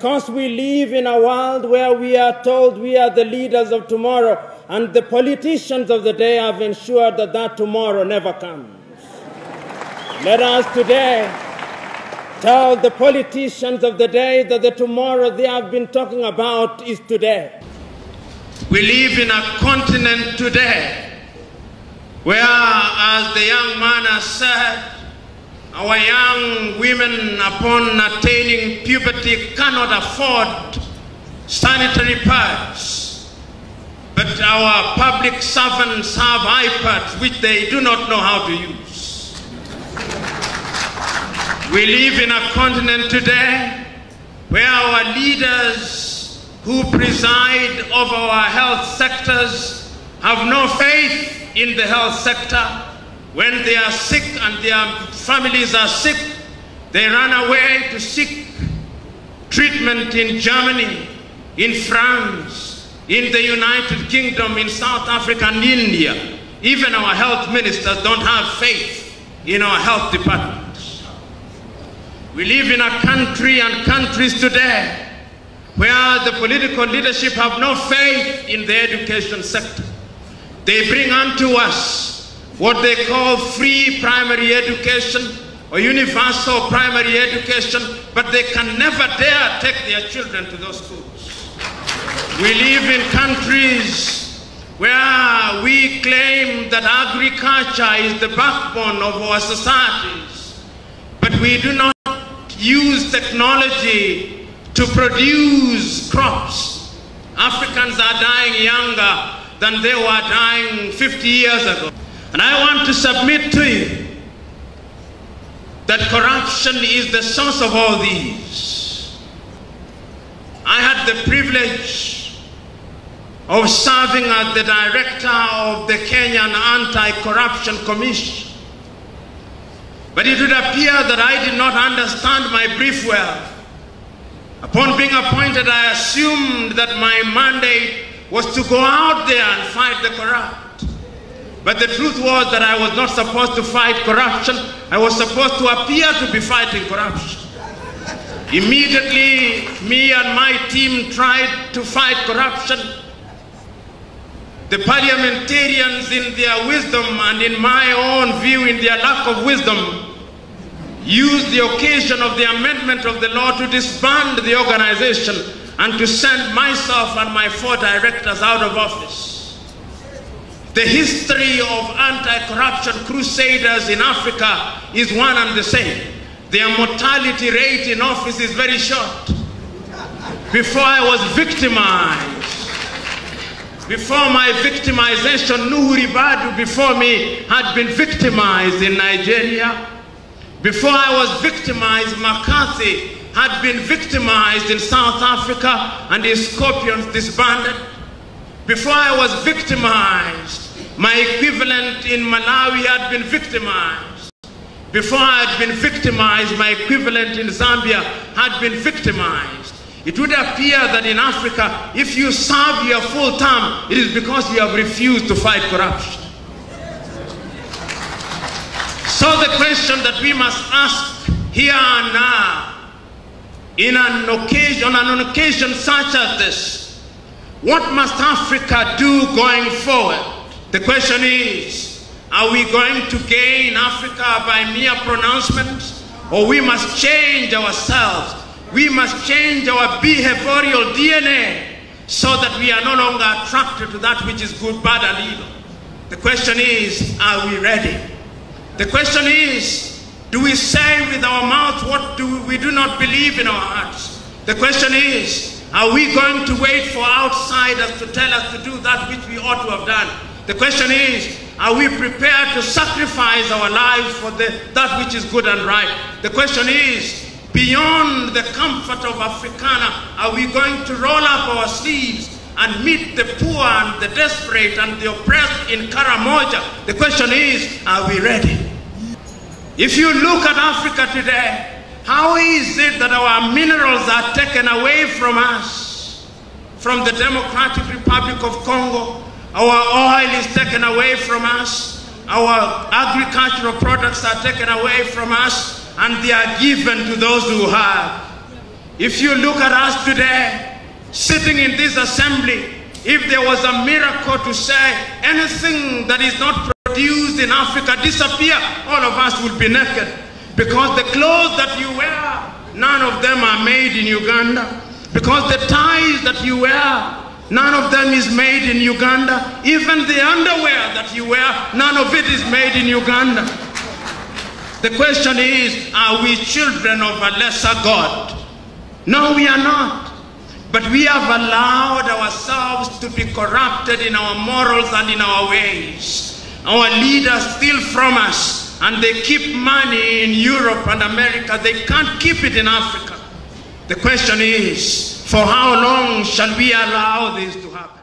Because we live in a world where we are told we are the leaders of tomorrow, and the politicians of the day have ensured that that tomorrow never comes. Let us today tell the politicians of the day that the tomorrow they have been talking about is today. We live in a continent today where, as the young man has said, our young women upon attaining puberty cannot afford sanitary pads, but our public servants have iPads which they do not know how to use. We live in a continent today where our leaders who preside over our health sectors have no faith in the health sector. When they are sick and their families are sick, they run away to seek treatment in Germany, in France, in the United Kingdom, in South Africa and India. Even our health ministers don't have faith in our health departments. We live in a country and countries today where the political leadership have no faith in the education sector. They bring unto us what they call free primary education or universal primary education, but they can never dare take their children to those schools. We live in countries where we claim that agriculture is the backbone of our societies, but we do not use technology to produce crops. Africans are dying younger than they were dying 50 years ago. And I want to submit to you that corruption is the source of all these. I had the privilege of serving as the director of the Kenyan Anti-Corruption Commission. But it would appear that I did not understand my brief well. Upon being appointed, I assumed that my mandate was to go out there and fight the corrupt. But the truth was that I was not supposed to fight corruption. I was supposed to appear to be fighting corruption. Immediately, me and my team tried to fight corruption. The parliamentarians, in their wisdom and in my own view, in their lack of wisdom, used the occasion of the amendment of the law to disband the organization and to send myself and my 4 directors out of office. The history of anti-corruption crusaders in Africa is one and the same. Their mortality rate in office is very short. Before I was victimized, before my victimization, Nuhu Ribadu before me had been victimized in Nigeria. Before I was victimized, McCarthy had been victimized in South Africa and his scorpions disbanded. Before I was victimized, my equivalent in Malawi had been victimized. Before I had been victimized, my equivalent in Zambia had been victimized. It would appear that in Africa, if you serve your full term, it is because you have refused to fight corruption. So the question that we must ask here and now, on an occasion such as this, what must Africa do going forward? The question is, are we going to gain Africa by mere pronouncements, or we must change ourselves? We must change our behavioral DNA so that we are no longer attracted to that which is good, bad, and evil. The question is, are we ready? The question is, do we say with our mouth what we do not believe in our hearts? The question is, are we going to wait for outsiders to tell us to do that which we ought to have done? The question is, are we prepared to sacrifice our lives for that which is good and right? The question is, beyond the comfort of Africana, are we going to roll up our sleeves and meet the poor and the desperate and the oppressed in Karamoja? The question is, are we ready? If you look at Africa today, how is it that our minerals are taken away from us? From the Democratic Republic of Congo, our oil is taken away from us, our agricultural products are taken away from us, and they are given to those who have. If you look at us today, sitting in this assembly, if there was a miracle to say anything that is not produced in Africa disappear, all of us will be naked. Because the clothes that you wear, none of them are made in Uganda. Because the ties that you wear, none of them is made in Uganda. Even the underwear that you wear, none of it is made in Uganda. The question is, are we children of a lesser God? No, we are not. But we have allowed ourselves to be corrupted in our morals and in our ways. Our leaders steal from us, and they keep money in Europe and America. They can't keep it in Africa. The question is, for how long shall we allow this to happen?